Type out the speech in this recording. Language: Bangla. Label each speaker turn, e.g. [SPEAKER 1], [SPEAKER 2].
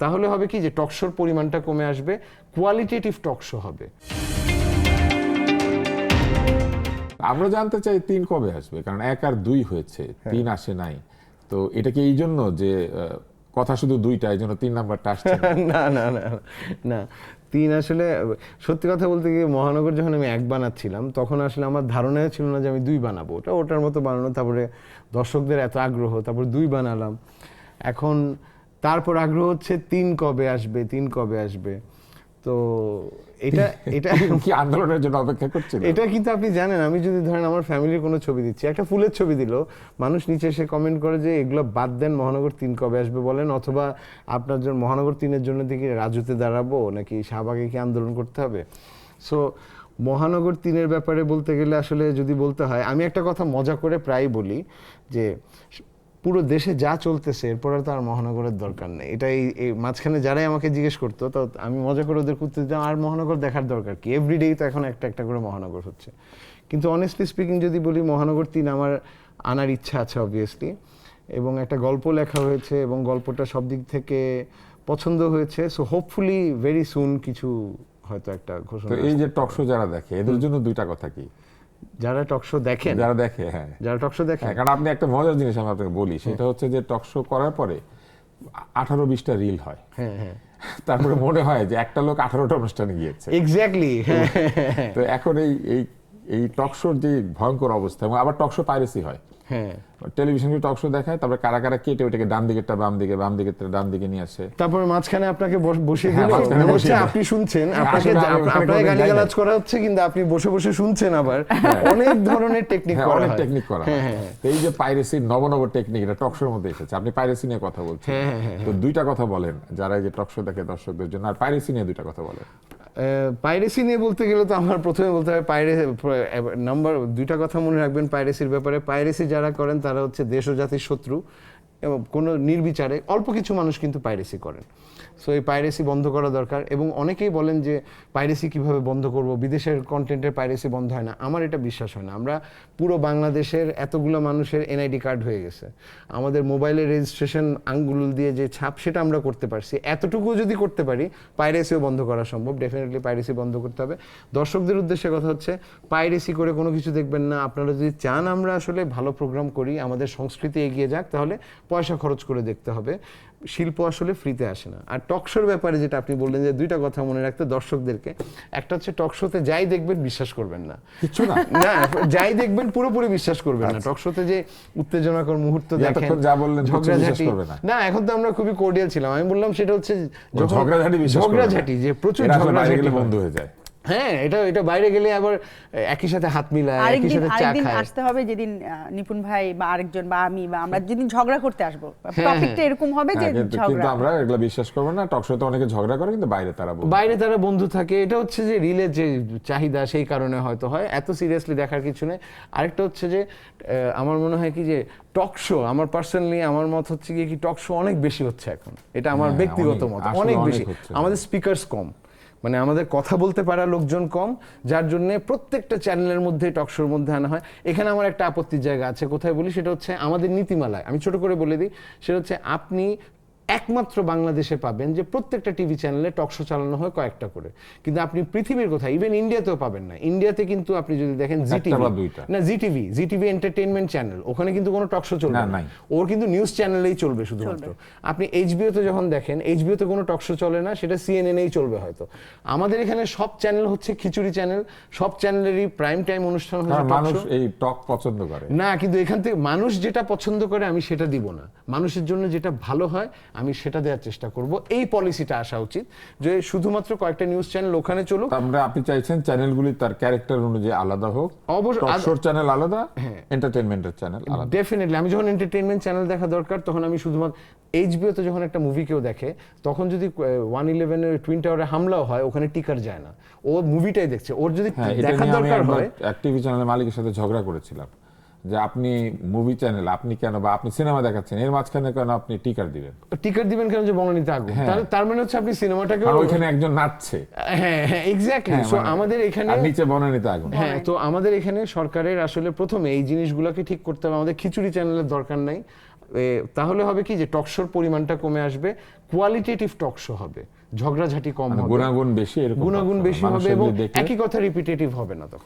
[SPEAKER 1] তাহলে হবে কি যে টকশোর পরিমাণটা কমে আসবে, কোয়ালিটেটিভ টকশো হবে।
[SPEAKER 2] আমরা জানতে চাই ৩ কবে আসবে, কারণ ১ আর ২ হয়েছে, ৩ আসে নাই। তো এটা কি এই জন্য যে কথা শুধু ২টা, এই জন্য ৩ নাম্বারটা আসছে না?
[SPEAKER 1] না না না না, ৩ আসলে সত্যি কথা বলতে গিয়ে মহানগর যখন আমি ১ বানাচ্ছিলাম তখন আসলে আমার ধারণাই ছিল না যে আমি ২ বানাবো, ওটার মতো বানানো, তারপরে দর্শকদের এত আগ্রহ, তারপর ২ বানালাম, এখন তারপর আগ্রহ হচ্ছে ৩ কবে আসবে, ৩ কবে আসবে। তো এটা এটা
[SPEAKER 2] কি আন্দোলনের জন্য অপেক্ষা করছেন?
[SPEAKER 1] এটা কিন্তু আপনি জানেন, আমি যদি ধরেন আমার ফ্যামিলির কোনো ছবি দিচ্ছি, একটা ফুলের ছবি দিল, মানুষ নিচে এসে কমেন্ট করে যে এগুলো বাদ দেন, মহানগর ৩ কবে আসবে বলেন, অথবা আপনার জন্য মহানগর 3-এর জন্য দেখি রাজুতে দাঁড়াবো নাকি শাহবাগে কি আন্দোলন করতে হবে। সো মহানগর 3-এর ব্যাপারে বলতে গেলে আসলে যদি বলতে হয়, আমি একটা কথা মজা করে প্রায় বলি যে পুরো দেশে যা চলতেছে এরপর আর তো আর মহানগরের দরকার নেই। এটাই এই মাঝখানে যারাই আমাকে জিজ্ঞেস করতো, তো আমি মজা করে ওদের করতে দিতাম, আর মহানগর দেখার দরকার কি, এভরিডেই তো এখন একটা একটা করে মহানগর হচ্ছে। কিন্তু অনেস্টলি স্পিকিং যদি বলি, মহানগর 3 আমার আনার ইচ্ছা আছে অবভিয়াসলি, এবং একটা গল্প লেখা হয়েছে এবং গল্পটা সব দিক থেকে পছন্দ হয়েছে। সো হোপফুলি ভেরি সুন কিছু হয়তো একটা ঘোষণা।
[SPEAKER 2] তো এই যে টকশো যারা দেখে এদের জন্য 2টা কথা কি?
[SPEAKER 1] যারা টকশো দেখেন,
[SPEAKER 2] যারা দেখে, হ্যাঁ,
[SPEAKER 1] যারা টকশো দেখেন,
[SPEAKER 2] কারণ আপনি একটা মজার জিনিস আমি আপনাকে বলি, সেটা হচ্ছে যে টকশো করার পরে 18-20টা রিল হয়,
[SPEAKER 1] হ্যাঁ হ্যাঁ,
[SPEAKER 2] তারপরে মনে হয় যে একটা লোক 18টা অনুষ্ঠানে গিয়েছে।
[SPEAKER 1] এক্স্যাক্টলি।
[SPEAKER 2] তো এখন এই টকশোর যে ভয়ঙ্কর অবস্থা, এবং আবার টকশো পাইরেসি হয়,
[SPEAKER 1] হ্যাঁ,
[SPEAKER 2] টেলিভিশনে টকশো দেখায়, তারপরে কারা কারা কেটে ওটাকে ডান দিকেরটা বাম দিকে, বাম দিকেরটা ডান দিকে নিয়ে আসে,
[SPEAKER 1] তারপরে মাঝখানে আপনাকে বসে
[SPEAKER 2] হ্যাঁ,
[SPEAKER 1] দিল,
[SPEAKER 2] মাঝখানে
[SPEAKER 1] মনে
[SPEAKER 2] বসিয়ে
[SPEAKER 1] হচ্ছে
[SPEAKER 2] দিল।
[SPEAKER 1] আপনি শুনছেন, আপনাকে
[SPEAKER 2] আসলে আমি ওখানে
[SPEAKER 1] আপনাকে
[SPEAKER 2] কোনোদিন
[SPEAKER 1] গালিগালাজ
[SPEAKER 2] যাইনি।
[SPEAKER 1] করা হচ্ছে, কিন্তু আপনি বসে বসে শুনছেন। আবার অনেক ধরনের টেকনিক
[SPEAKER 2] হ্যাঁ,
[SPEAKER 1] করা
[SPEAKER 2] অনেক
[SPEAKER 1] হয়।
[SPEAKER 2] টেকনিক করা হয়। তো এই যে পাইরেসির নব টেকনিক, এটা টকশোর মধ্যে এসেছে। আপনি পাইরেসি নিয়ে কথা বলছেন, তো 2টা কথা বলেন যারা এই যে টকশো দেখে দর্শকদের জন্য, আর পাইরেসি নিয়ে 2টা কথা বলেন।
[SPEAKER 1] পাইরেসি নিয়ে বলতে গেলে তো আমার প্রথমে বলতে হবে নাম্বার 2টা কথা মনে রাখবেন পাইরেসির ব্যাপারে। পাইরেসি যারা করেন তারা হচ্ছে দেশ ও জাতির শত্রু, এবং কোনো নির্বিচারে অল্প কিছু মানুষ কিন্তু পাইরেসি করেন। সো এই পাইরেসি বন্ধ করা দরকার। এবং অনেকেই বলেন যে পাইরেসি কিভাবে বন্ধ করব, বিদেশের কন্টেন্টের পাইরেসি বন্ধ হয় না। আমার এটা বিশ্বাস হয় না। আমরা পুরো বাংলাদেশের এতগুলো মানুষের এনআইডি কার্ড হয়ে গেছে, আমাদের মোবাইলের রেজিস্ট্রেশন আঙ্গুল দিয়ে যে ছাপ, সেটা আমরা করতে পারছি। এতটুকু যদি করতে পারি, পাইরেসিও বন্ধ করা সম্ভব। ডেফিনেটলি পাইরেসি বন্ধ করতে হবে। দর্শকদের উদ্দেশ্যে কথা হচ্ছে, পাইরেসি করে কোনো কিছু দেখবেন না। আপনারা যদি চান আমরা আসলে ভালো প্রোগ্রাম করি, আমাদের সংস্কৃতি এগিয়ে যাক, তাহলে পয়সা খরচ করে দেখতে হবে। শিল্প আসলে ফ্রিতে আসে না। আর টকশোর ব্যাপারে যেটা আপনি বললেন, যে 2টা কথা মনে রাখতে দর্শকদেরকে, একটা হচ্ছে টকশোতে যাই দেখবেন বিশ্বাস করবেন না,
[SPEAKER 2] কিছু না,
[SPEAKER 1] না যাই দেখবেন পুরোপুরি বিশ্বাস করবেন না। টকশোতে যে উত্তেজনাকর মুহূর্ত দেখেন,
[SPEAKER 2] যা বললেন
[SPEAKER 1] ঝগড়াঝাটি,
[SPEAKER 2] না,
[SPEAKER 1] এখন তো আমরা খুবই কোর্ডিয়াল ছিলাম। আমি বললাম সেটা হচ্ছে ঝগড়াঝাটি, যে প্রচুর ঝগড়াঝাটি
[SPEAKER 2] বন্ধ হয়ে যায়।
[SPEAKER 1] হ্যাঁ, এটা বাইরে গেলে আবার একই সাথে হাত মিলায়, একই সাথে চা
[SPEAKER 3] আরেকদিন
[SPEAKER 1] খায়।
[SPEAKER 3] আসতে হবে, যেদিন নিপুণ ভাই বা আরেকজন বা আমি বা আমরা যেদিন ঝগড়া করতে আসবো, টপিকটা এরকম হবে যে
[SPEAKER 2] কিন্তু
[SPEAKER 3] ঝগড়া।
[SPEAKER 2] আমরা এগুলা বিশ্বাস করবো না। টকশোতে অনেকে ঝগড়া করে, কিন্তু
[SPEAKER 1] বাইরে তারা বন্ধু থাকে। এটা হচ্ছে যে রিলের যে চাহিদা, সেই কারণে হয়তো হয়, এত সিরিয়াসলি দেখার কিছু নেই। আরেকটা হচ্ছে যে আমার মনে হয় কি যে টকশো, আমার পার্সোনালি আমার মত হচ্ছে কি টকশো অনেক বেশি হচ্ছে এখন। এটা আমার ব্যক্তিগত মত, অনেক বেশি। আমাদের স্পিকার্স কম, মানে আমাদের কথা বলতে পারা লোকজন কম, যার জন্য প্রত্যেকটা চ্যানেলের মধ্যে টকশোর মধ্যে আনা হয়। এখানে আমার একটা আপত্তির জায়গা আছে, কোথায় বলি, সেটা হচ্ছে আমাদের নীতিমালায়। আমি ছোট করে বলে দিই, সেটা হচ্ছে আপনি একমাত্র বাংলাদেশে পাবেন যে প্রত্যেকটা টিভি চ্যানেলে টকশো চালানো হয় কয়েকটা করে, কিন্তু আপনি পৃথিবীর কোথায়, ইভেন ইন্ডিয়াতেও পাবেন না। ইন্ডিয়াতে কিন্তু আপনি যদি দেখেন জিটিভি এন্টারটেইনমেন্ট চ্যানেল, ওখানে কিন্তু কোনো টকশো চলবে না, ওর কিন্তু নিউজ চ্যানেলেই চলবে শুধুমাত্র। আপনি এইচবিওতে যখন দেখেন, এইচবিওতে কোনো টকশো চলে না, সেটা সিএনএনেই চলবে হয়তো। আমাদের এখানে সব চ্যানেল হচ্ছে খিচুড়ি চ্যানেল, সব চ্যানেলেরই প্রাইম টাইম অনুষ্ঠান হচ্ছে
[SPEAKER 2] মানুষ এই টক পছন্দ করে
[SPEAKER 1] না, কিন্তু এখান থেকে মানুষ যেটা পছন্দ করে আমি সেটা দিব না, মানুষের জন্য যেটা ভালো হয় আমি সেটা দেওয়ার চেষ্টা করব। এই পলিসিটা আসা উচিত যে শুধুমাত্র কয়েকটা নিউজ চ্যানেল ওখানে চলুক।
[SPEAKER 2] আমরা, আপনি চাইছেন চ্যানেলগুলি তার ক্যারেক্টার অনুযায়ী আলাদা হোক, টকশোর চ্যানেল আলাদা, এন্টারটেইনমেন্টের চ্যানেল আলাদা।
[SPEAKER 1] ডেফিনেটলি আমি যখন এন্টারটেইনমেন্ট চ্যানেল দেখা দরকার, তখন আমি শুধুমাত্র এইচবিওতে যখন একটা মুভি কেউ দেখে, তখন যদি 111-এর টুইন টাওয়ারে হামলাও হয়, ওখানে টিকার যায় না, ও মুভিটাই দেখছে। ওর যদি দেখা দরকার হয়,
[SPEAKER 2] এক টিভি চ্যানেলের মালিকের সাথে ঝগড়া করেছিলাম যে আপনি মুভি চ্যানেল, আপনি কেন, বা আপনি সিনেমা দেখাচ্ছেন, এর মাঝখানে কেন আপনি টিকার দিবেন কেন, যে বঙ্গনীতে আগুন, তার মানে হচ্ছে আপনি সিনেমাটাকে, ওইখানে একজন নাচছে।
[SPEAKER 1] হ্যাঁ হ্যাঁ, এক্স্যাক্টলি। সো আমাদের এখানে
[SPEAKER 2] নিচে বনানীতে আগুন।
[SPEAKER 1] হ্যাঁ, তো আমাদের এখানে সরকারের আসলে প্রথমে এই জিনিসগুলোকে ঠিক করতে হবে। আমাদের খিচুড়ি চ্যানেলের দরকার নাই, তাহলে হবে কি যে টকশোর পরিমাণটা কমে আসবে, কোয়ালিটেটিভ টকশো হবে, ঝগড়াঝাটি কম হবে,
[SPEAKER 2] গুণাগুণ বেশি, এরকম
[SPEAKER 1] গুণাগুণ বেশি হবে
[SPEAKER 2] মানুষের
[SPEAKER 1] এবং
[SPEAKER 2] দেখলে
[SPEAKER 1] একই কথা রিপিটেটিভ হবে না তখন।